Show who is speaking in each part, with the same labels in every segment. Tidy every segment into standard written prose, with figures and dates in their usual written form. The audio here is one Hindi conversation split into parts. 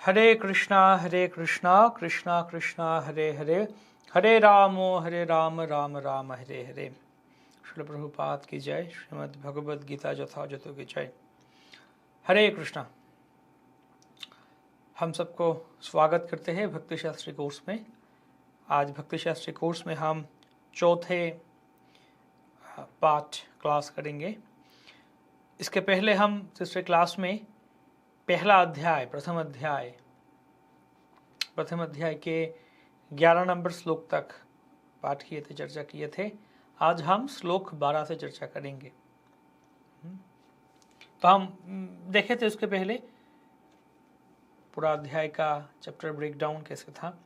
Speaker 1: हरे कृष्णा कृष्णा कृष्णा हरे हरे, हरे राम राम राम हरे हरे। श्रील प्रभुपाद की जय। श्रीमद् भगवद गीता यथाजथो की जय। हरे कृष्णा। हम सबको स्वागत करते हैं भक्ति शास्त्री कोर्स में। आज भक्ति शास्त्री कोर्स में हम चौथे पाठ क्लास करेंगे। इसके पहले हम तीसरे क्लास में पहला अध्याय प्रथम अध्याय के 11 नंबर श्लोक तक पाठ किए थे, चर्चा किए थे। आज हम श्लोक 12 से चर्चा करेंगे। तो हम देखे थे उसके पहले पूरा अध्याय का चैप्टर ब्रेकडाउन कैसे था।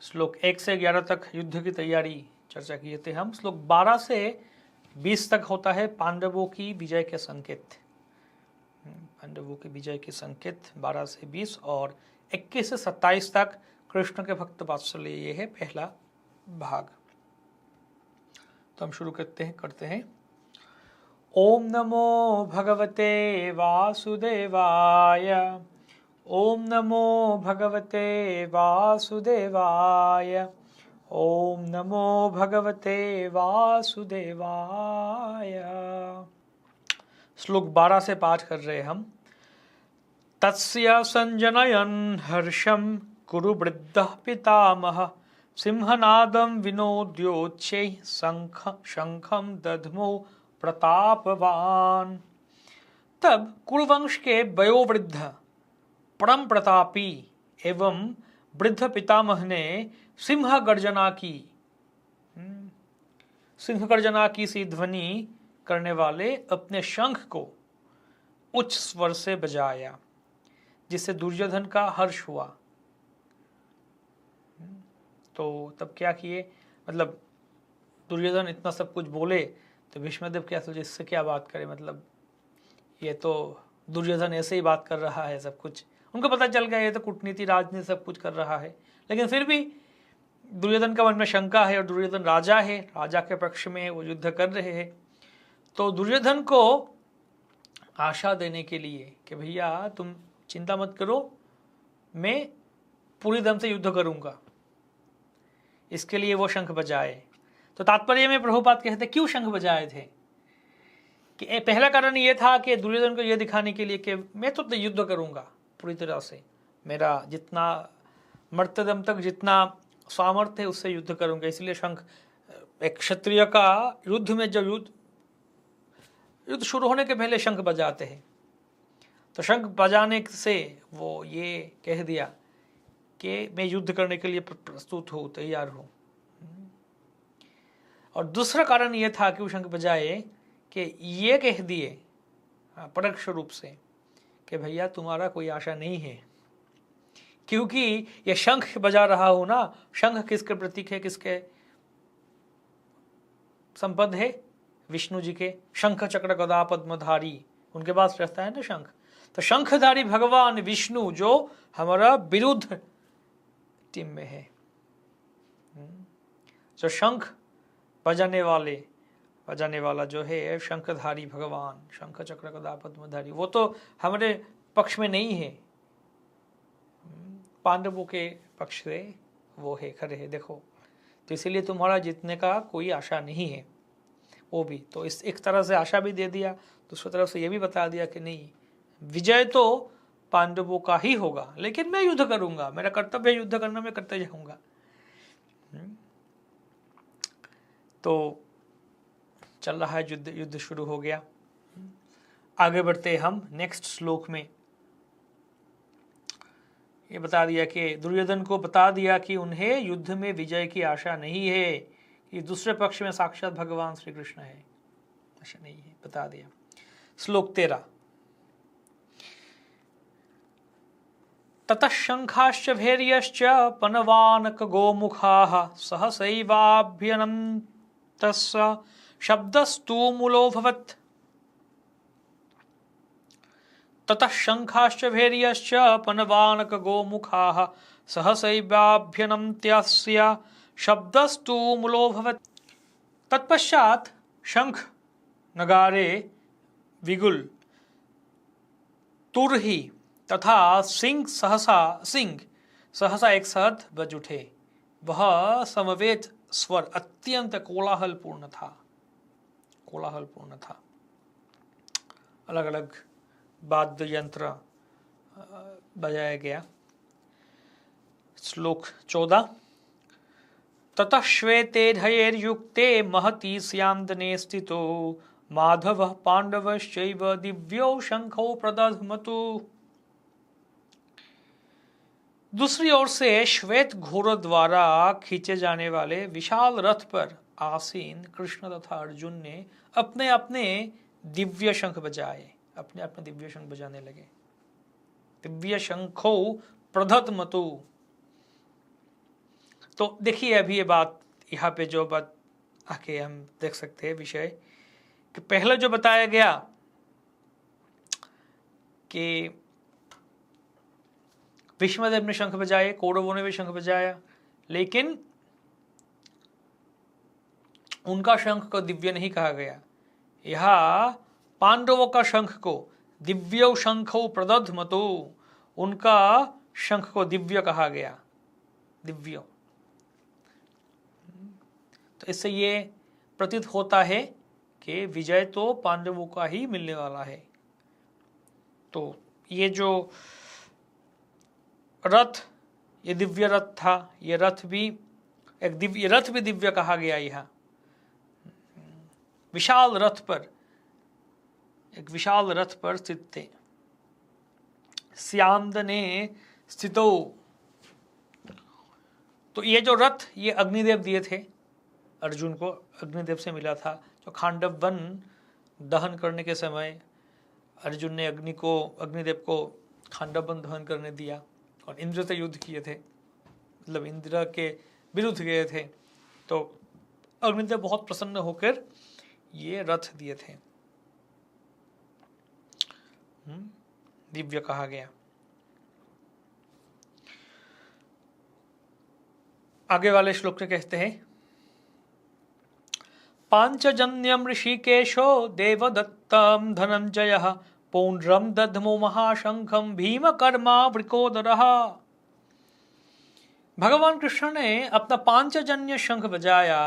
Speaker 1: श्लोक 1 से 11 तक युद्ध की तैयारी चर्चा किए थे हम। श्लोक 12 से 20 तक होता है पांडवों की विजय के संकेत। पांडवों की विजय के संकेत 12 से 20 और 21 से 27 तक कृष्ण के भक्त वात्सल्य, ये है पहला भाग। तो हम शुरू करते हैं। ओम नमो भगवते वासुदेवाय। ओम नमो भगवते वासुदेवाय। ओम नमो भगवते वासुदेवाय। श्लोक 12 से पाठ कर रहे हम। तस्य संजनयन् हर्षं कुरु वृद्धः पितामहः सिंहनादं विनोद्योच्चैः शंखं दध्मो प्रतापवान। तब कुरुवंश के वयोवृद्ध परम प्रतापी एवं वृद्ध पितामह ने सिंह गर्जना की सी ध्वनि करने वाले अपने शंख को उच्च स्वर से बजाया, जिससे दुर्योधन का हर्ष हुआ। तो तब क्या किए, मतलब दुर्योधन इतना सब कुछ बोले तो भीष्मदेव क्या सोचे, इससे क्या बात करें, मतलब ये तो दुर्योधन ऐसे ही बात कर रहा है, सब कुछ उनको पता चल गया, ये तो कूटनीति राजनीति सब कुछ कर रहा है। लेकिन फिर भी दुर्योधन का मन में शंका है और दुर्योधन राजा है, राजा के पक्ष में वो युद्ध कर रहे हैं। तो दुर्योधन को आशा देने के लिए कि भैया तुम चिंता मत करो, मैं पूरी दम से युद्ध करूंगा, इसके लिए वो शंख बजाए। तो तात्पर्य में प्रभुपाद कहते क्यों शंख बजाए थे, कि पहला कारण ये था कि दुर्योधन को यह दिखाने के लिए कि मैं तो युद्ध करूंगा पूरी तरह से, मेरा जितना मरते दम तक जितना सामर्थ्य है उससे युद्ध करूंगा। इसलिए शंख, एक क्षत्रिय का युद्ध में जब युद्ध शुरू होने के पहले शंख बजाते हैं, तो शंख बजाने से वो ये कह दिया कि मैं युद्ध करने के लिए प्रस्तुत हूँ, तैयार हूँ। और दूसरा कारण ये था कि वो शंख बजाए कि ये कह दिए परोक्ष रूप से कि भैया तुम्हारा कोई आशा नहीं है, क्योंकि ये शंख बजा रहा हूं ना, शंख किसके प्रतीक है, किसके संपद है, विष्णु जी के। शंख चक्र गदा पद्मधारी उनके पास रहता है ना शंख। तो शंखधारी भगवान विष्णु जो हमारा विरुद्ध टीम में है, जो शंख बजाने वाला जो है शंखधारी भगवान, शंख चक्र गदा पद्मधारी, वो तो हमारे पक्ष में नहीं है, पांडवों के पक्ष से वो है, खड़े है, देखो। तो इसीलिए तुम्हारा जीतने का कोई आशा नहीं है। वो भी तो इस एक तरह से आशा भी दे दिया, दूसरी तरफ से ये भी बता दिया कि नहीं, विजय तो पांडवों का ही होगा, लेकिन मैं युद्ध करूंगा, मेरा कर्तव्य युद्ध करना, मैं करते जाऊंगा। तो चल रहा है युद्ध शुरू हो गया। आगे बढ़ते हम नेक्स्ट श्लोक में। ये बता दिया कि दुर्योधन को बता दिया कि उन्हें युद्ध में विजय की आशा नहीं है, कि दूसरे पक्ष में साक्षात भगवान श्री कृष्ण है, आशा नहीं है, बता दिया। श्लोक 13। ततः शंखाश्च भैर्यश्च पनवानक गोमुखाः सहसैवाभ्यनन्तस्य शब्दस्तु मूलोऽभवत्। ततः शंखाश्च भैर्यश्च पनवानक गोमुखाः सहसैवाभ्यनन्त्यस्य शब्दस्तु मूलोऽभवत्। तत्पश्चात शंख, नगारे, विगुल, तुरही तथा सिंह सहसा एक साथ बज उठे। वह समवेत स्वर अत्यंत कोलाहलपूर्ण था। अलग अलग वाद्य यंत्र बजाया गया। श्लोक 14। ततः श्वेते ढयैर्युक्ते महती स्यान्दने स्थितो माधवः पाण्डवश्चैव दिव्यो शंखो प्रदध्मतु। दूसरी ओर से श्वेत घोड़ों द्वारा खींचे जाने वाले विशाल रथ पर आसीन कृष्ण तथा अर्जुन ने अपने अपने दिव्य शंख बजाए, अपने अपने दिव्य शंख बजाने लगे। दिव्य शंखो प्रदध्मतु। तो देखिए अभी ये बात, यहाँ पे जो बात आके हम देख सकते हैं विषय कि पहले जो बताया गया कि भीष्मदेव ने शंख बजाए, कौरवों ने भी शंख बजाया, लेकिन उनका शंख को दिव्य नहीं कहा गया। यहाँ पांडवों का शंख को दिव्यो शंखो प्रदध्मतु, उनका शंख को दिव्य कहा गया, दिव्यो। तो इससे ये प्रतीत होता है कि विजय तो पांडवों का ही मिलने वाला है। तो ये जो रथ, ये दिव्य रथ था, ये रथ भी एक दिव्य रथ भी दिव्य कहा गया। यह विशाल रथ पर, एक विशाल रथ पर स्थित थे। स्यांदने स्थितो, तो ये जो रथ ये अग्निदेव दिए थे अर्जुन को, अग्निदेव से मिला था। जो खांडव वन दहन करने के समय अर्जुन ने अग्निदेव को खांडव वन दहन करने दिया और इंद्र से युद्ध किए थे, मतलब इंद्र के विरुद्ध गए थे। तो अग्निदेव बहुत प्रसन्न होकर ये रथ दिए थे, दिव्य कहा गया। आगे वाले श्लोक में कहते हैं, पांचजन्यम ऋषिकेशो देवदत्तम धनंजयः पौंड्रम दध्मो महाशंखम भीमकर्मा वृकोदरः। भगवान कृष्ण ने अपना पांचजन्य शंख बजाया।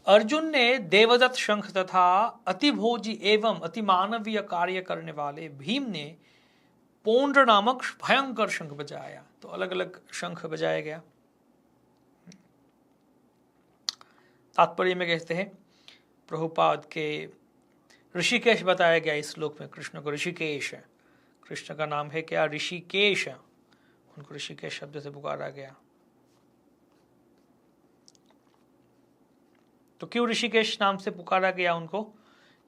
Speaker 1: अर्जुन ने देवदत्त शंख तथा अतिभोजी एवं अति मानवीय कार्य करने वाले भीम ने पौंड्र नामक भयंकर शंख बजाया। तो अलग अलग शंख बजाया गया। तात्पर्य में कहते हैं, प्रभुपाद के ऋषिकेश बताया गया इस श्लोक में। कृष्ण को ऋषिकेश, कृष्ण का नाम है क्या? ऋषिकेश। उनको ऋषिकेश शब्द से पुकारा गया। तो क्यों ऋषिकेश नाम से पुकारा गया उनको?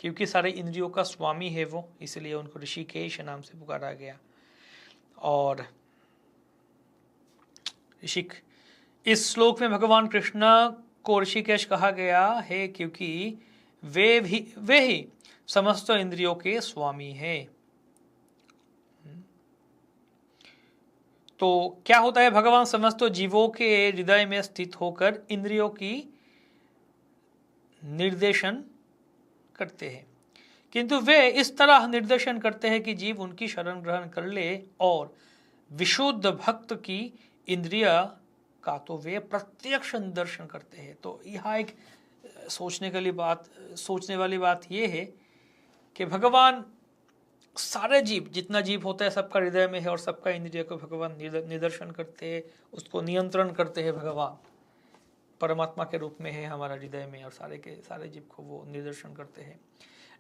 Speaker 1: क्योंकि सारे इंद्रियों का स्वामी है वो, इसलिए उनको ऋषिकेश नाम से पुकारा गया। और इस श्लोक में भगवान कृष्ण को ऋषिकेश कहा गया है क्योंकि वे ही समस्त इंद्रियों के स्वामी हैं। तो क्या होता है, भगवान समस्त जीवों के हृदय में स्थित होकर इंद्रियों की निर्देशन करते हैं, किंतु वे इस तरह निर्देशन करते हैं कि जीव उनकी शरण ग्रहण कर ले। और विशुद्ध भक्त की इंद्रिय का तो वे प्रत्यक्ष दर्शन करते हैं। तो यहाँ एक सोचने वाली बात यह है कि भगवान सारे जीव, जितना जीव होता है सबका हृदय में है और सबका इंद्रिय को भगवान निदर्शन करते हैं, उसको नियंत्रण करते हैं। भगवान परमात्मा के रूप में है हमारा हृदय में और सारे के सारे जीव को वो निदर्शन करते हैं।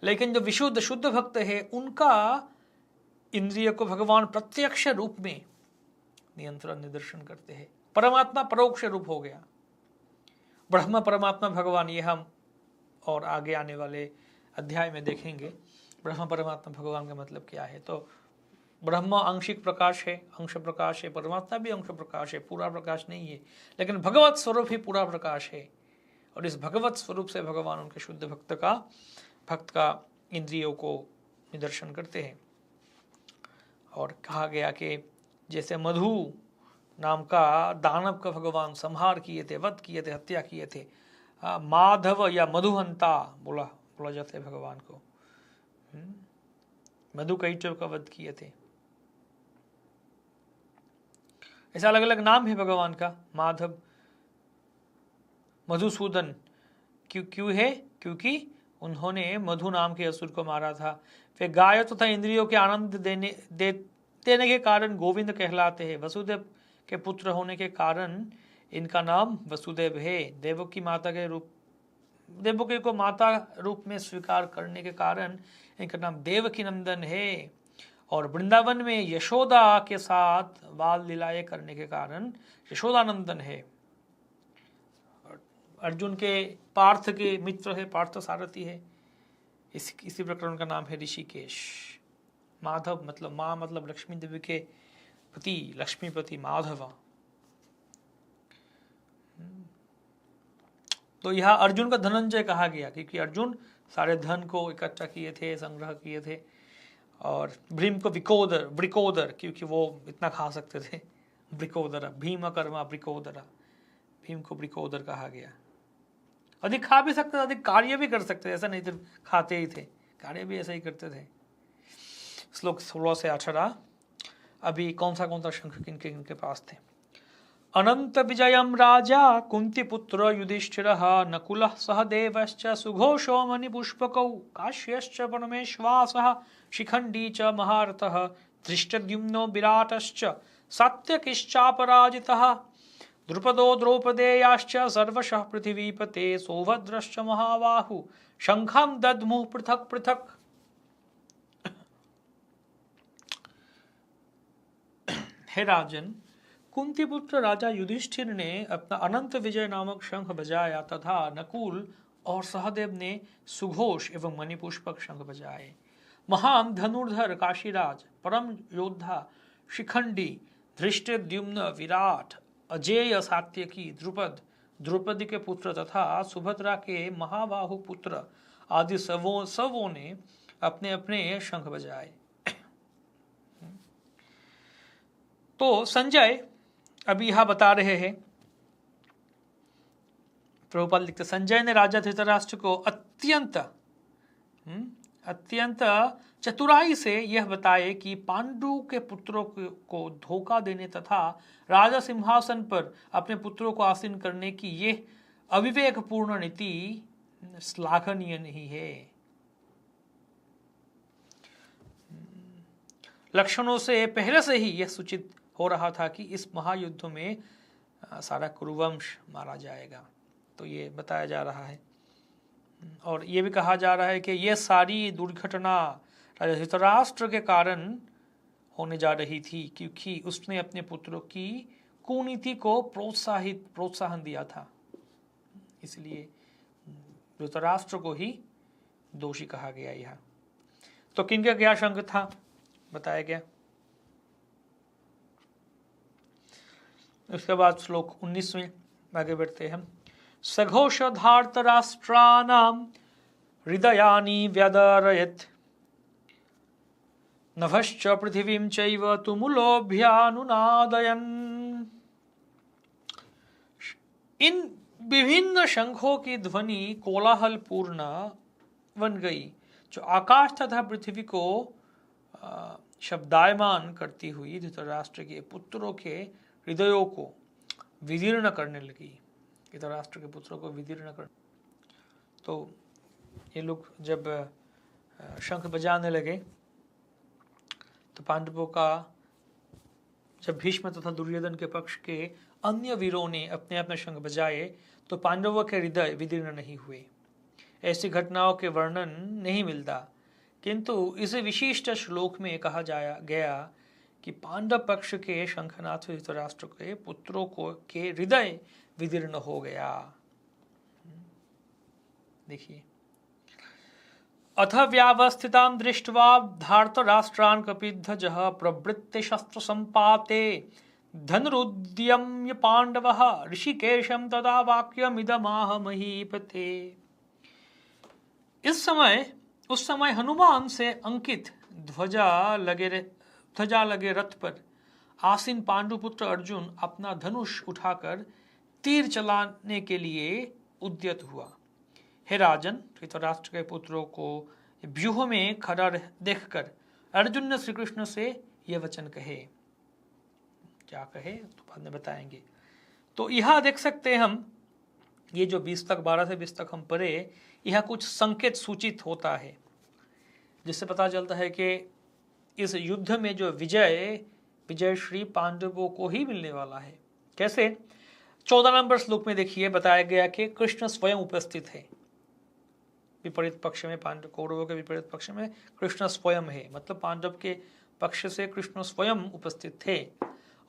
Speaker 1: लेकिन जो विशुद्ध शुद्ध भक्त है उनका इंद्रिय को भगवान प्रत्यक्ष रूप में नियंत्रण निदर्शन करते हैं। परमात्मा परोक्ष रूप हो गया, ब्रह्म परमात्मा भगवान। ये हम और आगे आने वाले अध्याय में देखेंगे ब्रह्म परमात्मा भगवान का मतलब क्या है। तो ब्रह्म आंशिक प्रकाश है, अंश प्रकाश है, परमात्मा भी अंश प्रकाश है, पूरा प्रकाश नहीं है। लेकिन भगवत स्वरूप ही पूरा प्रकाश है। और इस भगवत स्वरूप से भगवान उनके शुद्ध भक्त का इंद्रियों को निदर्शन करते हैं। और कहा गया कि जैसे मधु नाम का दानव का भगवान संहार किए थे, वध किए थे, हत्या किए थे। माधव या मधुहंता बोला जाता है भगवान को। मधुकैटव का वध किए थे। ऐसा अलग अलग नाम है भगवान का, माधव, मधुसूदन। क्यों है? क्योंकि उन्होंने मधु नाम के असुर को मारा था। फिर गाय तथा इंद्रियों के आनंद देने के कारण गोविंद कहलाते हैं। वसुदेव के पुत्र होने के कारण इनका नाम वसुदेव है। देवकी को माता रूप में स्वीकार करने के कारण इनका नाम देवकी नंदन है। और वृंदावन में यशोदा के साथ बाल लीलाएं करने के कारण यशोदानंदन है। अर्जुन के पार्थ के मित्र है, पार्थ सारथी है। इसी प्रकार उनका नाम है ऋषिकेश। माधव मतलब माँ, मतलब लक्ष्मी देवी के पति, लक्ष्मीपति माधव। तो यह अर्जुन का धनंजय कहा गया क्योंकि अर्जुन सारे धन को इकट्ठा किए थे, संग्रह किए थे। और भीम को वृकोदर क्योंकि वो इतना खा सकते थे। वृकोदर, भीम कर्मा वृकोदरा, भीम को वृकोदर कहा गया। अधिक खा भी सकते थे, अधिक कार्य भी कर सकते थे, ऐसा नहीं सिर्फ खाते ही थे, कार्य भी ऐसा ही करते थे। श्लोक 16 से 18। अभी कौन सा शंख किनके पास थे? अनंत विजयम राजा कुंती पुत्र युधिष्ठिरः नकुलः सहदेवश्च सुघोषो मणिपुष्पकौ काश्यश्च परमेश्वासः शिखण्डी च महारथः धृष्टद्युम्नो विराटश्च सात्यकिश्चापराजितः द्रुपदो द्रौपदेयाश्च सर्वशः पृथिवीपते सौभद्रश्च महाबाहु शंखं दद्मुः पृथक् पृथक्। हे राजन, कुंती पुत्र राजा युधिष्ठिर ने अपना अनंत विजय नामक शंख बजाया तथा नकुल और सहदेव ने सुघोष एवं मणिपुष्पक शंख बजाए। महान धनुर्धर काशीराज, परम योद्धा शिखंडी, धृष्टद्युम्न, विराट, अजेय सात्यकी, द्रुपदी के पुत्र तथा सुभद्रा के महाबाहु पुत्र आदि सबों ने अपने अपने शंख बजाए। तो संजय अभी यह बता रहे हैं, प्रभुपाद लिखते, संजय ने राजा धृतराष्ट्र को अत्यंत चतुराई से यह बताए कि पांडु के पुत्रों को धोखा देने तथा राजा सिंहासन पर अपने पुत्रों को आसीन करने की यह अविवेकपूर्ण नीति श्लाघनीय नहीं है। लक्षणों से पहले से ही यह सूचित हो रहा था कि इस महायुद्ध में सारा कुरुवंश मारा जाएगा। तो ये बताया जा रहा है और ये भी कहा जा रहा है कि यह सारी दुर्घटना राजा धृतराष्ट्र के कारण होने जा रही थी क्योंकि उसने अपने पुत्रों की कुनीति को प्रोत्साहन दिया था। इसलिए धृतराष्ट्र को ही दोषी कहा गया। यह तो किनका क्या शंख था बताया गया। उसके बाद श्लोक 19 में आगे बढ़ते हैं। सघोषधार्तराष्ट्राणां हृदयानि व्यदरयत् नभश्च पृथिवीं चैव तुमुलोभ्यानुनादयन्। इन विभिन्न शंखों की ध्वनि कोलाहल पूर्ण बन गई जो आकाश तथा पृथ्वी को शब्दायमान करती हुई धृतराष्ट्र के पुत्रों के हृदयों को विदीर्ण करने लगी। धृतराष्ट्र के पुत्रों को विदीर्ण कर, तो ये लोग जब शंख बजाने लगे तो पांडवों का, जब भीष्म तथा दुर्योधन के पक्ष के अन्य वीरों ने अपने अपने शंख बजाए तो पांडवों के हृदय विदीर्ण नहीं हुए। ऐसी घटनाओं के वर्णन नहीं मिलता, किंतु इस विशिष्ट श्लोक में कहा गया कि पांडव पक्ष के शंखनाथ धृतराष्ट्र के पुत्रों के हृदय विदीर्ण हो गया। देखिए, अथ व्यावस्थितां दृष्ट्वा धार्तराष्ट्रान् कपिध्वजः प्रवृत्ते शस्त्र संपाते धनुरुद्यम्य पांडवः ऋषिकेशं तदा वाक्यमिदमाह महीपते। उस समय हनुमान से अंकित ध्वजा लगे रथ पर आसीन पांडुपुत्र अर्जुन अपना धनुष उठाकर तीर चलाने के लिए उद्यत हुआ। हे राजन, धृतराष्ट्र के पुत्रों को व्यूह में खड़ा देखकर अर्जुन ने श्री कृष्ण से यह वचन कहे। क्या कहे तो बाद में बताएंगे। तो यहाँ देख सकते हैं हम, ये जो 20 तक 12 से 20 तक हम पढ़े, यहाँ कुछ संकेत सूचित होता है जिससे पता चलता है कि इस युद्ध में जो विजय श्री पांडवों को ही मिलने वाला है। कैसे? 14 नंबर श्लोक में देखिए बताया गया कि कृष्ण स्वयं उपस्थित है। विपरीत पक्ष में पांडव, कौरवों के विपरीत पक्ष में कृष्ण स्वयं है, मतलब पांडव के पक्ष से कृष्ण स्वयं उपस्थित थे।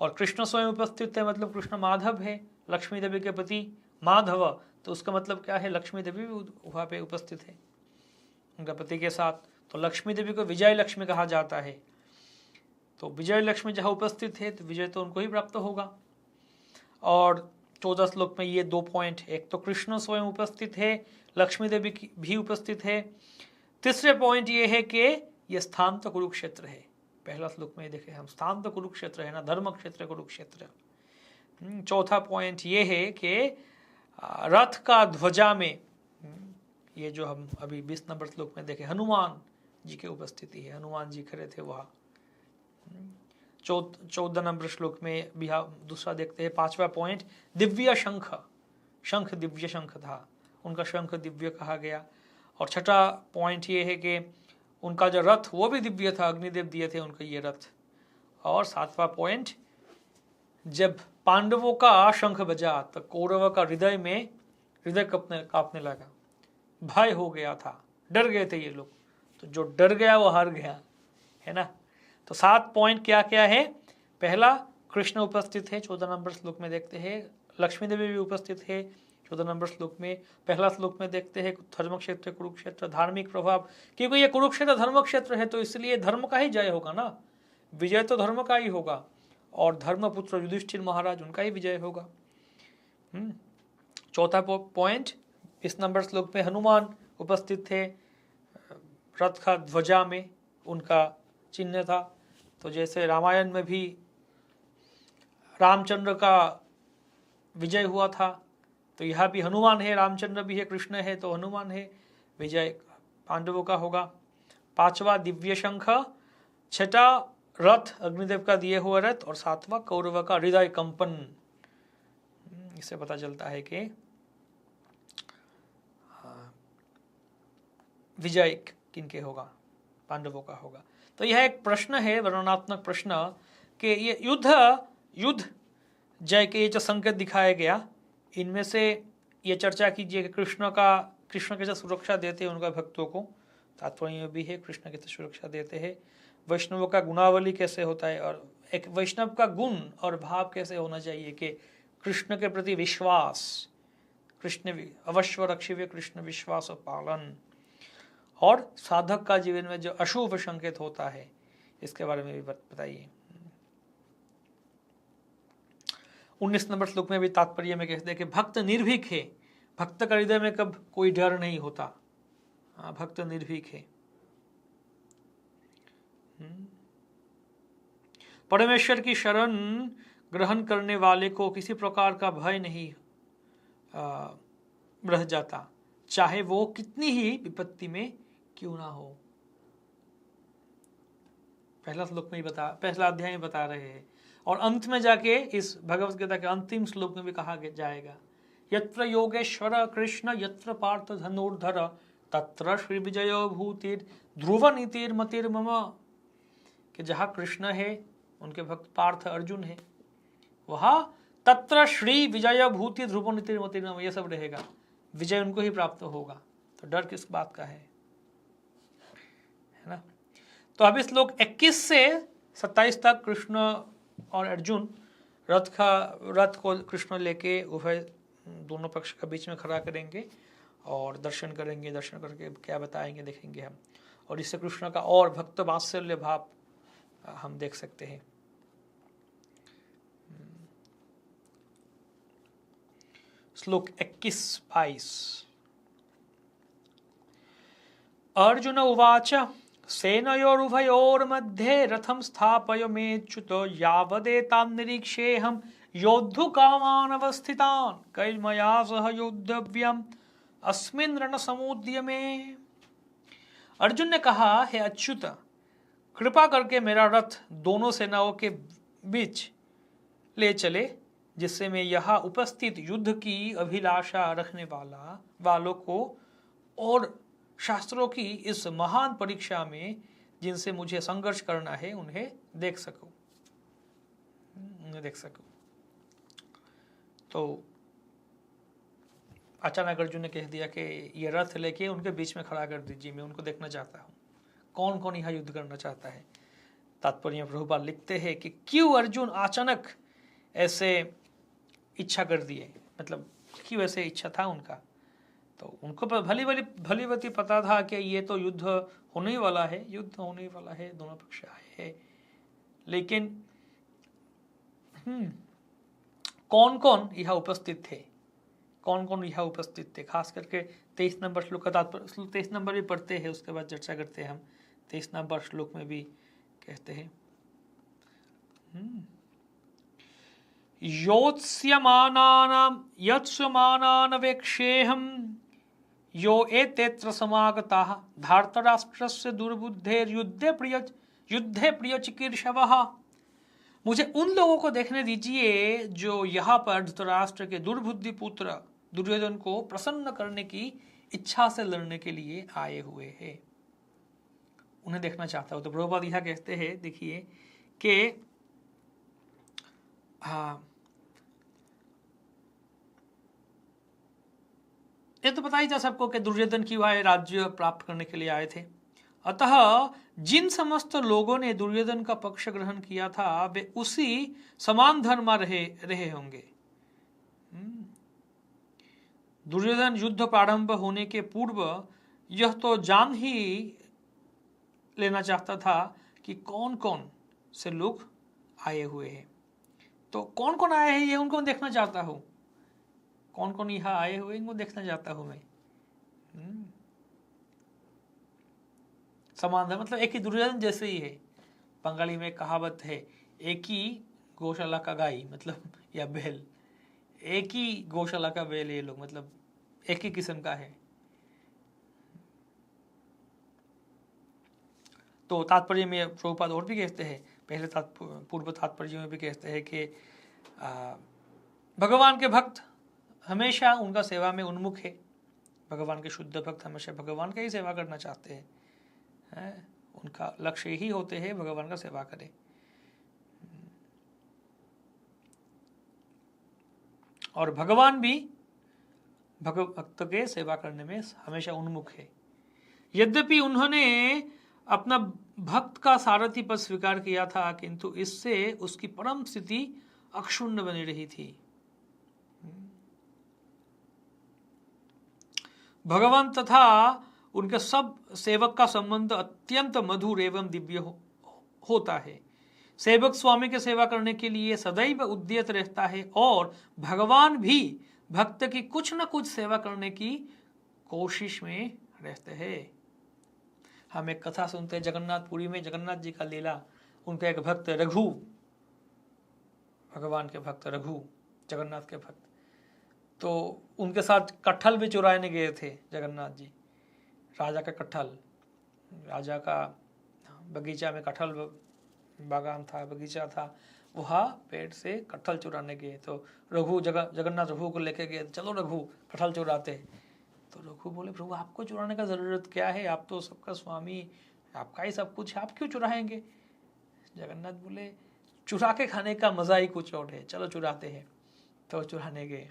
Speaker 1: और कृष्ण स्वयं उपस्थित है मतलब कृष्ण माधव है, लक्ष्मी देवी के पति माधव, तो उसका मतलब क्या है, लक्ष्मी देवी भी वहां पे उपस्थित है उनका पति के साथ। तो लक्ष्मी देवी को विजय लक्ष्मी कहा जाता है। तो विजय लक्ष्मी जहां उपस्थित है तो विजय तो उनको ही प्राप्त होगा। और 14 श्लोक में ये 2 पॉइंट, एक तो कृष्ण स्वयं उपस्थित है, लक्ष्मी देवी भी उपस्थित है। तीसरे पॉइंट ये है कि ये स्थान तो कुरुक्षेत्र है। पहला श्लोक में देखे हम, स्थान तो कुरुक्षेत्र है ना, धर्म क्षेत्र कुरुक्षेत्र। चौथा पॉइंट ये है कि रथ का ध्वजा में, ये जो हम अभी 20 नंबर श्लोक में देखे, हनुमान जी की उपस्थिति है, हनुमान जी खड़े थे वहां। 14 नंबर श्लोक में भी दूसरा देखते हैं, 5वां पॉइंट, दिव्य शंख, शंख दिव्य शंख था, उनका शंख दिव्य कहा गया। और छठा पॉइंट ये है कि उनका जो रथ वो भी दिव्य था, अग्निदेव दिए थे उनका ये रथ। और 7वां पॉइंट, जब पांडवों का शंख बजा तो कौरवों का हृदय कांपने लगा, भय हो गया था, डर गए थे ये लोग। तो जो डर गया वो हार गया, है ना। तो 7 पॉइंट क्या क्या है? पहला, कृष्ण उपस्थित है, 14 नंबर श्लोक में देखते हैं। लक्ष्मी देवी भी उपस्थित है 14 नंबर श्लोक में। पहला श्लोक में देखते हैं धर्म क्षेत्र कुरुक्षेत्र, धार्मिक प्रभाव, क्योंकि ये कुरुक्षेत्र धर्म क्षेत्र है तो इसलिए धर्म का ही जय होगा ना, विजय तो धर्म का ही होगा। और धर्मपुत्र युधिष्ठिर महाराज, उनका ही विजय होगा। चौथा पॉइंट, इस नंबर श्लोक में हनुमान उपस्थित थे, रथ का ध्वजा में उनका चिन्ह था। तो जैसे रामायण में भी रामचंद्र का विजय हुआ था, तो यहाँ भी हनुमान है, रामचंद्र भी है, कृष्ण है, तो हनुमान है, विजय पांडवों का होगा। 5वां दिव्य शंख, 6ठा रथ, अग्निदेव का दिए हुआ रथ, और 7वां कौरव का हृदय कंपन। इससे पता चलता है कि विजय किनके होगा, पांडवों का होगा। तो यह एक प्रश्न है, वर्णनात्मक प्रश्न, कि ये युद्ध जय के ये जो संकेत दिखाया गया, इनमें से ये चर्चा कीजिए कि कृष्ण कैसे सुरक्षा देते हैं उनका भक्तों को, तात्पर्य भी है कृष्ण कैसे सुरक्षा देते हैं। वैष्णवों का गुणावली कैसे होता है, और एक वैष्णव का गुण और भाव कैसे होना चाहिए कि कृष्ण के प्रति विश्वास, कृष्ण अवश्य रक्षिवे कृष्ण विश्वास पालन, और साधक का जीवन में जो अशुभ संकेत होता है इसके बारे में भी बताइए। 19 नंबर श्लोक में भी तात्पर्य में कहते हैं कि भक्त निर्भीक है, भक्त का हृदय में कब कोई डर नहीं होता, भक्त निर्भीक है। परमेश्वर की शरण ग्रहण करने वाले को किसी प्रकार का भय नहीं रह जाता, चाहे वो कितनी ही विपत्ति में क्यों ना हो। पहला श्लोक में ही पहला अध्याय में बता रहे हैं, और अंत में जाके इस भगवत गीता के अंतिम श्लोक में भी कहा जाएगा, यत्र योगेश्वर कृष्ण यत्र पार्थ धनुर्धर तत्र श्री विजयो भूतिर ध्रुव नीतिर मतिर मम, कि जहाँ कृष्ण है, उनके भक्त पार्थ अर्जुन है, वहाँ तत्र श्री विजय भूति ध्रुव नीतिर मतिर मम, ये सब रहेगा, विजय उनको ही प्राप्त होगा। तो डर किस बात का है ना। तो अभी श्लोक 21 से 27 तक कृष्ण और अर्जुन रथ को कृष्ण लेके उभय दोनों पक्ष के बीच में खड़ा करेंगे और दर्शन करेंगे। दर्शन करके क्या बताएंगे देखेंगे हम, और इससे कृष्ण का और भक्त वात्सल्य भाव हम देख सकते हैं। श्लोक 21-22। अर्जुन उवाच सेनयोरुभयोर्मध्ये रथं स्थापय मेच्युत यावदेतां निरीक्षेऽहं योद्धुकामानवस्थितान् कैर्मया सह योद्धव्यम् अस्मिन् रणसमुद्यमे। अर्जुन ने कहा, हे अच्युत, कृपा करके मेरा रथ दोनों सेनाओं के बीच ले चले, जिससे मैं यहाँ उपस्थित युद्ध की अभिलाषा रखने वालों को और शास्त्रों की इस महान परीक्षा में जिनसे मुझे संघर्ष करना है उन्हें देख सकूं। तो अचानक अर्जुन ने कह दिया कि ये रथ लेके उनके बीच में खड़ा कर दीजिए, मैं उनको देखना चाहता हूँ कौन कौन यहाँ युद्ध करना चाहता है। तात्पर्य प्रभुपाद लिखते हैं कि क्यों अर्जुन अचानक ऐसे इच्छा कर दिए, मतलब क्यों ऐसे इच्छा था उनका। तो उनको भली भांति पता था कि ये तो युद्ध होने ही वाला है, दोनों पक्ष आए हैं, लेकिन कौन कौन यहाँ उपस्थित थे, खास करके 23 नंबर श्लोक का तात्पर्य, 23 नंबर भी पढ़ते हैं, उसके बाद चर्चा करते हैं हम। 23 नंबर श्लोक में भी कहते हैं योत्स्यमानानवेक्षेहम् यो एतेऽत्र समागताः धार्तराष्ट्रस्य दुर्बुद्धेर्युद्धे प्रिय चिकीर्षवः। मुझे उन लोगों को देखने दीजिए जो यहाँ पर धृतराष्ट्र के दुर्बुद्धि पुत्र दुर्योधन को प्रसन्न करने की इच्छा से लड़ने के लिए आए हुए हैं, उन्हें देखना चाहता हूं। तो प्रभुपाद यह कहते हैं, देखिए कि ये तो पता ही था सबको कि दुर्योधन क्यों आए, राज्य प्राप्त करने के लिए आए थे। अतः जिन समस्त लोगों ने दुर्योधन का पक्ष ग्रहण किया था वे उसी समान धर्मा रहे होंगे। दुर्योधन युद्ध प्रारंभ होने के पूर्व यह तो जान ही लेना चाहता था कि कौन कौन से लोग आए हुए हैं। तो कौन कौन आए हैं ये उनको देखना चाहता हूं, कौन कौन यहाँ आए हुए इनको देखना चाहता हूं मैं। समान है, मतलब एक ही दुर्योधन जैसे ही है। बंगाली में कहावत है, एक ही गौशाला का गाय, मतलब या बैल, एक ही गौशाला का बैल, ये लोग मतलब एक ही किस्म का है। तो तात्पर्य में प्रभुपाद और भी कहते हैं, पहले पूर्व तात्पर्य में भी कहते हैं कि भगवान के भक्त हमेशा उनका सेवा में उन्मुख है। भगवान के शुद्ध भक्त हमेशा भगवान का ही सेवा करना चाहते हैं, उनका लक्ष्य यही होते हैं भगवान का सेवा करें। और भगवान भी भक्त के सेवा करने में हमेशा उन्मुख है। यद्यपि उन्होंने अपना भक्त का सारथी पद स्वीकार किया था, किंतु इससे उसकी परम स्थिति अक्षुण्ण बनी रही थी। भगवान तथा उनके सब सेवक का संबंध अत्यंत मधुर एवं दिव्य होता है। सेवक स्वामी की सेवा करने के लिए सदैव उद्यत रहता है और भगवान भी भक्त की कुछ न कुछ सेवा करने की कोशिश में रहते हैं। हम एक कथा सुनते हैं जगन्नाथपुरी में, जगन्नाथ जी का लीला। उनका एक भक्त रघु, भगवान के भक्त रघु, जगन्नाथ के भक्त, तो उनके साथ कटहल भी चुराने गए थे जगन्नाथ जी। राजा का कटहल, राजा का बगीचा में कटहल बागान था, बगीचा था, वहाँ पेड़ से कटहल चुराने गए। तो रघु जगन्नाथ रघु को लेके गए, चलो रघु कटहल चुराते। तो रघु बोले, प्रभु आपको चुराने का ज़रूरत क्या है, आप तो सबका स्वामी, आपका ही सब कुछ है, आप क्यों चुराएंगे। जगन्नाथ बोले, चुरा के खाने का मज़ा ही कुछ और है, चलो चुराते हैं। तो चुराने गए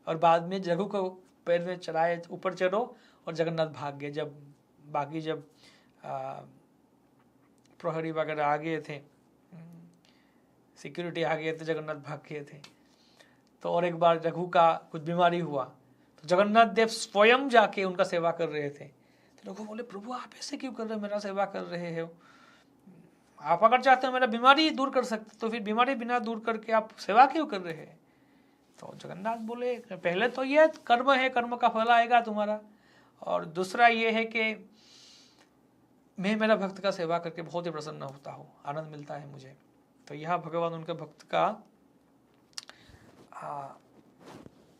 Speaker 1: और बाद में रघु को पैर में चढ़ाए, ऊपर चढ़ो, और जगन्नाथ भाग गए। जब बाकी प्रहरी वगैरह आ गए थे, सिक्योरिटी आ गए थे, जगन्नाथ भाग गए थे। तो और एक बार रघु का कुछ बीमारी हुआ, तो जगन्नाथ देव स्वयं जाके उनका सेवा कर रहे थे। तो रघु बोले, प्रभु आप ऐसे क्यों कर रहे हो, मेरा सेवा कर रहे हो, आप अगर चाहते हो मेरा बीमारी दूर कर सकते तो फिर बीमारी बिना दूर करके आप सेवा क्यों कर रहे हैं। तो जगन्नाथ बोले, पहले तो ये कर्म है, कर्म का फल आएगा तुम्हारा, और दूसरा ये है कि मैं मेरा भक्त का सेवा करके बहुत ही प्रसन्न होता हूँ, आनंद मिलता है मुझे। तो यह भगवान उनके भक्त का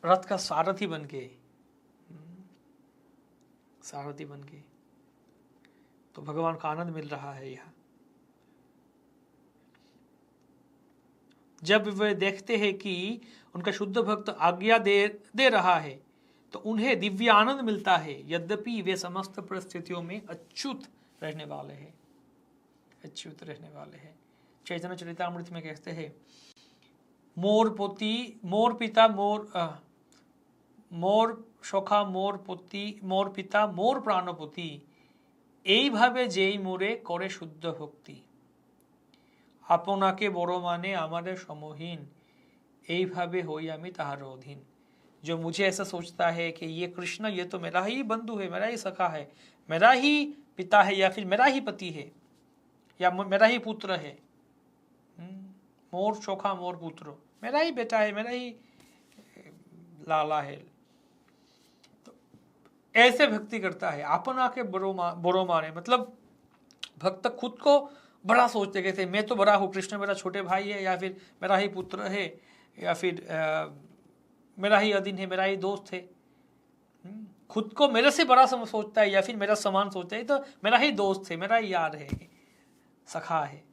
Speaker 1: रथ का सारथी बन के तो भगवान का आनंद मिल रहा है। यह जब वे देखते हैं कि उनका शुद्ध भक्त आज्ञा दे रहा है तो उन्हें दिव्य आनंद मिलता है, यद्यपि वे समस्त परिस्थितियों में अच्युत रहने वाले हैं, अच्युत रहने वाले हैं। चैतन्य चरितामृत में कहते हैं, मोर पिता मोर सखा मोर पिता मोर प्राणपति, এইভাবে যেই মোরে করে শুদ্ধ ভক্তি, আপনাকে বড় মানে আমাদের সমহীন, এইভাবে হই আমি তাহার অধীন। जो मुझे ऐसा सोचता है कि ये कृष्ण ये तो मेरा ही बंधु है, मेरा ही सखा है, मेरा ही पिता है, या फिर मेरा ही पति है, या मेरा ही पुत्र है, मोर चोखा मोर पुत्र, मेरा ही बेटा है, मेरा ही लाला है, तो ऐसे भक्ति करता है। अपना के बड़ो माने मतलब भक्त खुद को बड़ा सोचते कहते मैं तो बड़ा हूँ, कृष्ण मेरा छोटे भाई है, या फिर मेरा ही पुत्र है, या फिर मेरा ही अधीन है, मेरा ही दोस्त है। खुद को मेरे से बड़ा सोचता है या फिर मेरा समान सोचता है, तो मेरा ही दोस्त है, मेरा ही यार है, सखा है।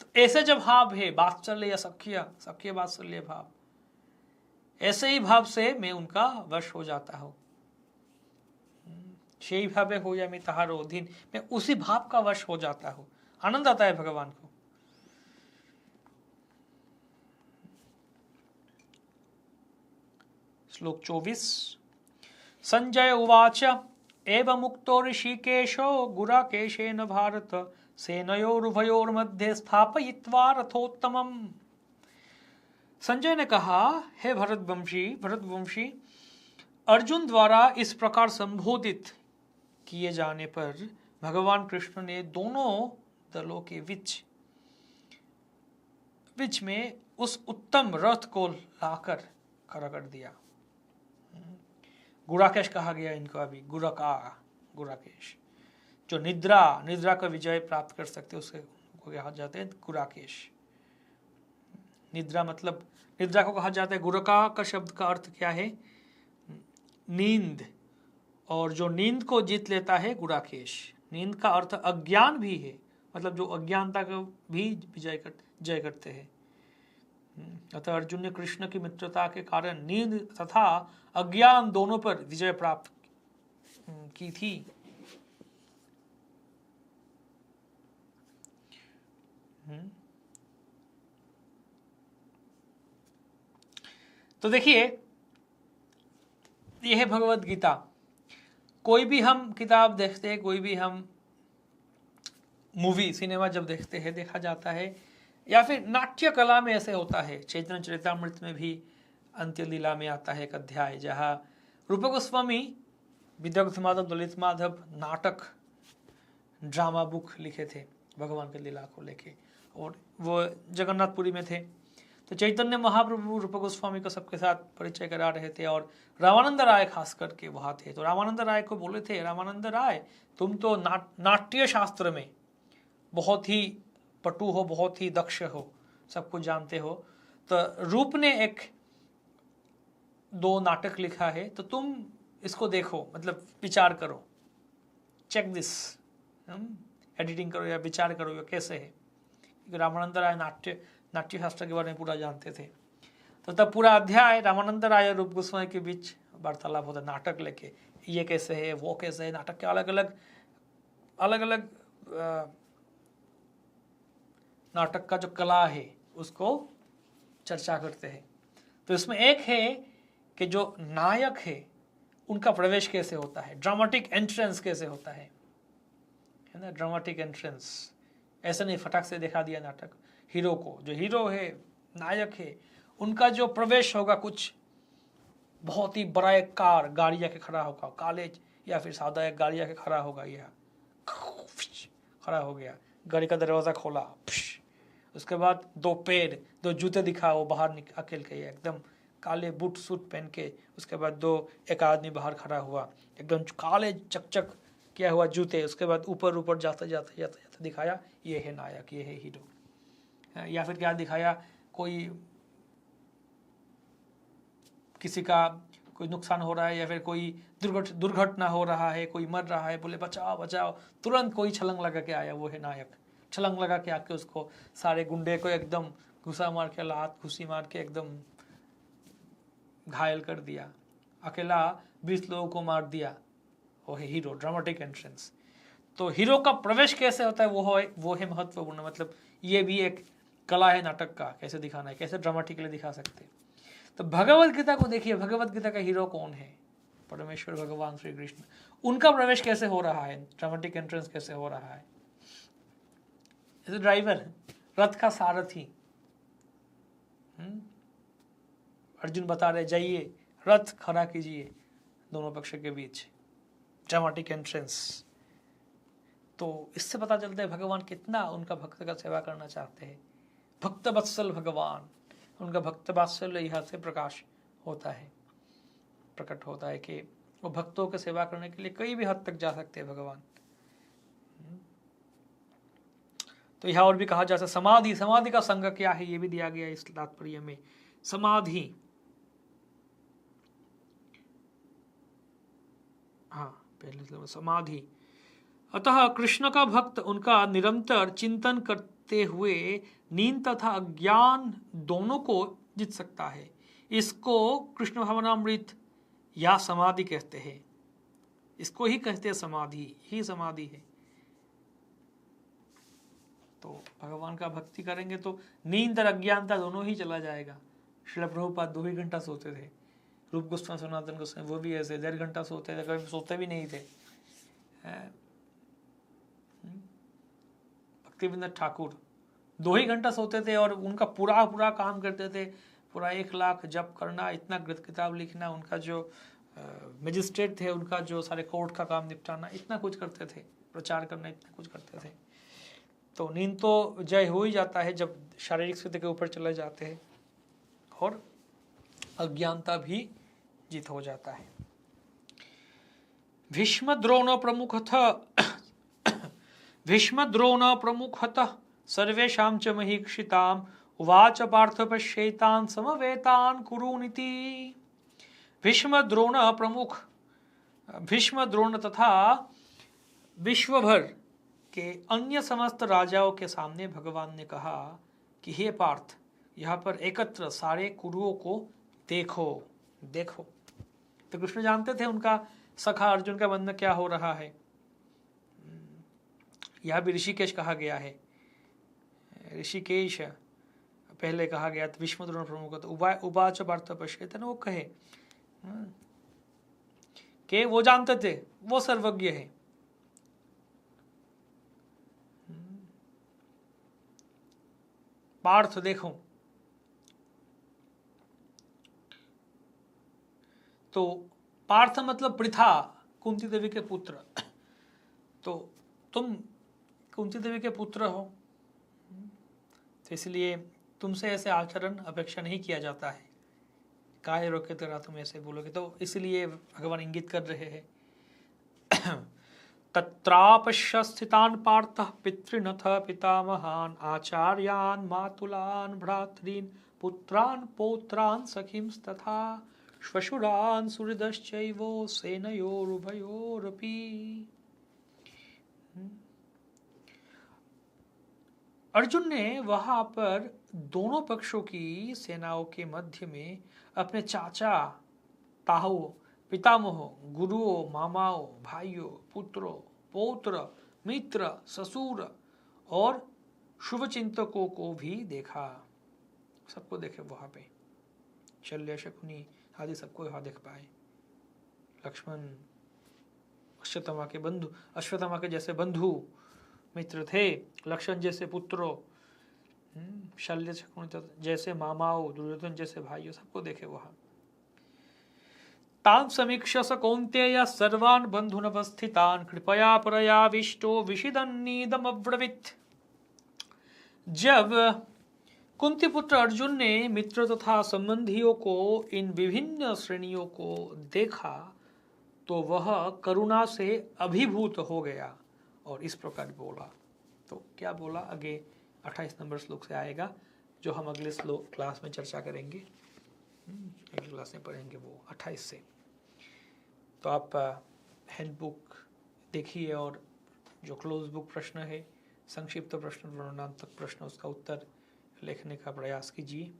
Speaker 1: तो ऐसे जब भाव है, वात्सल्य या सख्य वात्सल्य भाव, ऐसे ही भाव से मैं उनका वश हो जाता हूँ। সেই ভাবে হই আমি তাহার অধীন, मैं उसी भाव का वश हो जाता हूँ। आनंद आता है भगवान को। श्लोक 24। संजय उवाच एवं मुक्तो ऋषिकेशो गुराकेशेन भारत सेनयोरुभयोर्मध्ये स्थापयित्वा रथोत्तमम्। संजय ने कहा, हे भरतवंशी, अर्जुन द्वारा इस प्रकार संबोधित किए जाने पर भगवान कृष्ण ने दोनों दलों के बीच में उस उत्तम रथ को लाकर खड़ा कर दिया। गुराकेश कहा गया इनको अभी, गुराकेश, जो निद्रा का विजय प्राप्त कर सकते उसके कहा जाते हैं गुराकेश। निद्रा मतलब निद्रा को कहा जाता है, गुरका का शब्द का अर्थ क्या है? नींद, और जो नींद को जीत लेता है गुराकेश। नींद का अर्थ अज्ञान भी है, मतलब जो अज्ञानता को भी जय करते हैं। अतः अर्जुन ने कृष्ण की मित्रता के कारण नींद तथा अज्ञान दोनों पर विजय प्राप्त की थी। तो देखिए, यह है भगवत गीता। कोई भी हम किताब देखते हैं, कोई भी हम मूवी सिनेमा जब देखते हैं, देखा जाता है, या फिर नाट्य कला में ऐसे होता है। चैतन्य चरितामृत में भी अंत्य लीला में आता है एक अध्याय जहाँ रूप गोस्वामी विद्यापति माधव, ललित माधव नाटक ड्रामा बुक लिखे थे भगवान के लीला को लेके, और वो जगन्नाथपुरी में थे। तो चैतन्य महाप्रभु रूप गोस्वामी को सबके साथ परिचय करा रहे थे, और रामानंद राय खास करके वहाँ थे। तो रामानंद राय को बोले थे, रामानंद राय तुम तो नाट्य शास्त्र में बहुत ही पटु हो, बहुत ही दक्ष हो, सब कुछ जानते हो, तो रूप ने 1-2 नाटक लिखा है, तो तुम इसको देखो, मतलब विचार करो, चेक दिस, एडिटिंग करो या विचार करो ये कैसे है। रामानंद राय नाट्य शास्त्र के बारे में पूरा जानते थे। तो तब पूरा अध्याय रामानंद राय और रूप गोस्वामी के बीच वार्तालाप होता, नाटक लेके, ये कैसे है, वो कैसे है, नाटक के अलग अलग नाटक का जो कला है उसको चर्चा करते हैं। तो इसमें एक है कि जो नायक है उनका प्रवेश कैसे होता है, ड्रामेटिक एंट्रेंस कैसे होता है ना, ड्रामेटिक एंट्रेंस। ऐसा नहीं फटाक से दिखा दिया नाटक। हीरो को, जो हीरो है, नायक है, उनका जो प्रवेश होगा, कुछ बहुत ही बड़ा एक गाड़ी आके खड़ा होगा, कॉलेज या फिर सादा एक गाड़ी आके खड़ा होगा, यह खड़ा हो गया, गाड़ी का दरवाज़ा खोला, उसके बाद 2 पैर 2 जूते दिखा, वो बाहर अकेल के एकदम काले बूट सूट पहन के, उसके बाद एक आदमी बाहर खड़ा हुआ, एकदम काले चकचक किया हुआ जूते, उसके बाद ऊपर जाते दिखाया, ये है नायक, ये है हीरो। या फिर क्या दिखाया, किसी का कोई नुकसान हो रहा है, या फिर कोई दुर्घटना हो रहा है, कोई मर रहा है, बोले बचाओ, तुरंत कोई छलांग लगा के आया, वो है नायक। छलांग लगा के आके उसको सारे गुंडे को एकदम घुसा मार के, लात घुसी मार के एकदम घायल कर दिया, अकेला 20 लोगों को मार दिया, वो है हीरो, ड्रामेटिक एंट्रेंस। तो हीरो का प्रवेश कैसे होता है वो है महत्वपूर्ण। मतलब ये भी एक कला है नाटक का, कैसे दिखाना है, कैसे ड्रामेटिकली दिखा सकते हैं। तो भगवत गीता को देखिए, भगवत गीता का हीरो कौन है? परमेश्वर भगवान श्री कृष्ण। उनका प्रवेश कैसे हो रहा है, ड्रामेटिक एंट्रेंस कैसे हो रहा है? जैसे ड्राइवर, रथ का सारथी, अर्जुन बता रहे जाइए रथ खड़ा कीजिए दोनों पक्ष के बीच, ड्रामेटिक एंट्रेंस। तो इससे पता चलता है भगवान कितना उनका भक्त का सेवा करना चाहते हैं। भक्त वत्सल भगवान, उनका भक्त वात्सल्य यहाँ से प्रकाश होता है, प्रकट होता है कि वो भक्तों की सेवा करने के लिए कई भी हद तक जा सकते हैं भगवान। तो यहाँ और भी कहा जा सकता समाधि, समाधि का संग क्या है ये भी दिया गया इस तात्पर्य में। समाधि, हाँ पहले समाधि, अतः कृष्ण का भक्त उनका निरंतर चिंतन करते हुए नींद तथा अज्ञान दोनों को जीत सकता है। इसको कृष्ण भावनामृत या समाधि कहते हैं। इसको ही कहते हैं समाधि, ही समाधि है। तो भगवान का भक्ति करेंगे तो नींद और अज्ञानता दोनों ही चला जाएगा। श्रील प्रभुपाद 2 ही घंटा सोते थे, रूप गोस्वामी सनातन गोस्वामी वो भी ऐसे 1.5 घंटा सोते थे, कभी सोते भी नहीं थे। भक्तिविनोद ठाकुर 2 ही घंटा सोते थे और उनका पूरा काम करते थे, पूरा 1 लाख जप करना, इतना ग्रंथ किताब लिखना, उनका जो मजिस्ट्रेट थे उनका जो सारे कोर्ट का काम निपटाना, इतना कुछ करते थे, प्रचार करना, इतना कुछ करते थे। तो नींद तो जय हो ही जाता है जब शारीरिक स्थिति के ऊपर चले जाते हैं, और अज्ञानता भी जीत हो जाता है। भीष्म द्रोण प्रमुखतः सर्वेषां च महीक्षिताम् उवाच पार्थ पश्येतान् समवेतान् कुरुनिति। भीष्म द्रोण तथा विश्वभर के अन्य समस्त राजाओं के सामने भगवान ने कहा कि हे पार्थ, यहाँ पर एकत्र सारे कुरुओं को देखो। तो कृष्ण जानते थे उनका सखा अर्जुन का मन में क्या हो रहा है। यह भी ऋषिकेश कहा गया है, ऋषिकेश पहले कहा गया। तो भीष्म द्रोण प्रमुख तो उवाच पार्थ पश्येत, वो कहे कि वो जानते थे, वो सर्वज्ञ है। पार्थ देखो, तो पार्थ मतलब पृथा, कुंती देवी के पुत्र। तो तुम कुंती देवी के पुत्र हो, तो इसलिए तुमसे ऐसे आचरण अपेक्षा नहीं किया जाता है। काहे रोके तेरा तुम ऐसे बोलोगे, तो इसलिए भगवान इंगित कर रहे हैं। तत्रापश्य स्थितान् पार्थः पितृनथ पितामहान् आचार्यान् मातुलान् भ्रातॄन् पुत्रान् पौत्रान् सखींस्तथा श्वशुरान् सुहृदश्चैव सेनयोरुभयोरपि। अर्जुन ने वहां पर दोनों पक्षों की सेनाओं के मध्य में अपने चाचा, ताऊ, पितामहों, गुरुओं, मामाओं, भाइयों, पुत्रों, पौत्र, मित्र, ससुर और शुभचिंतकों को भी देखा। सबको देखे वहां पे, शल्य, शकुनी आदि सबको वहां देख पाए। लक्ष्मण, अश्वत्थामा के बंधु, अश्वत्थामा के जैसे बंधु मित्र थे, लक्ष्मण जैसे पुत्रों, शल्य शकुनी जैसे मामाओं, दुर्योधन जैसे भाइयों, सबको देखे वहां। तान् समीक्ष्य स कौन्तेय सर्वान् बन्धूनवस्थितान् कृपया परयाविष्टो विषिदन्नीदमब्रवीत्। जब कुंती पुत्र अर्जुन ने मित्र तथा संबंधियों को, इन विभिन्न श्रेणियों को देखा तो वह करुणा से अभिभूत हो गया और इस प्रकार बोला। तो क्या बोला आगे 28 नंबर श्लोक से आएगा, जो हम अगले श्लोक क्लास में चर्चा करेंगे, अगली क्लास में पढ़ेंगे वो 28 से। तो आप हैंडबुक देखिए और जो क्लोज बुक प्रश्न है, संक्षिप्त प्रश्न, वर्णनात्मक प्रश्न, उसका उत्तर लिखने का प्रयास कीजिए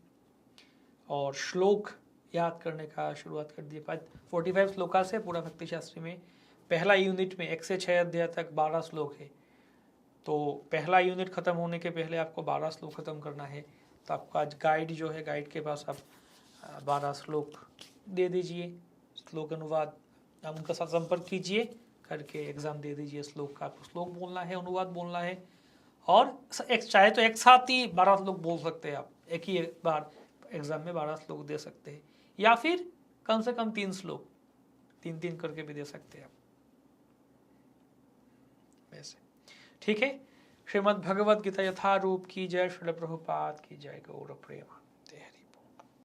Speaker 1: और श्लोक याद करने का शुरुआत कर दिए। 45 श्लोका से पूरा भक्ति शास्त्री में पहला यूनिट में 1 से 6 अध्याय तक 12 श्लोक है, तो पहला यूनिट खत्म होने के पहले आपको 12 श्लोक खत्म करना है। तो आपको आज गाइड जो है, गाइड के पास आप 12 श्लोक दे दीजिए, श्लोक अनुवाद आप उनके साथ संपर्क कीजिए, करके एग्जाम दे दीजिए। श्लोक का आपको श्लोक बोलना है, अनुवाद बोलना है, और चाहे तो एक साथ ही 12 श्लोक बोल सकते हैं आप, एक ही बार एग्जाम में 12 श्लोक दे सकते हैं, या फिर कम से कम 3 श्लोक 3-3 करके भी दे सकते हैं आप वैसे। ठीक है। श्रीमद् भगवद गीता यथारूप की जय। श्रील प्रभुपाद की जय। गौर प्रेम।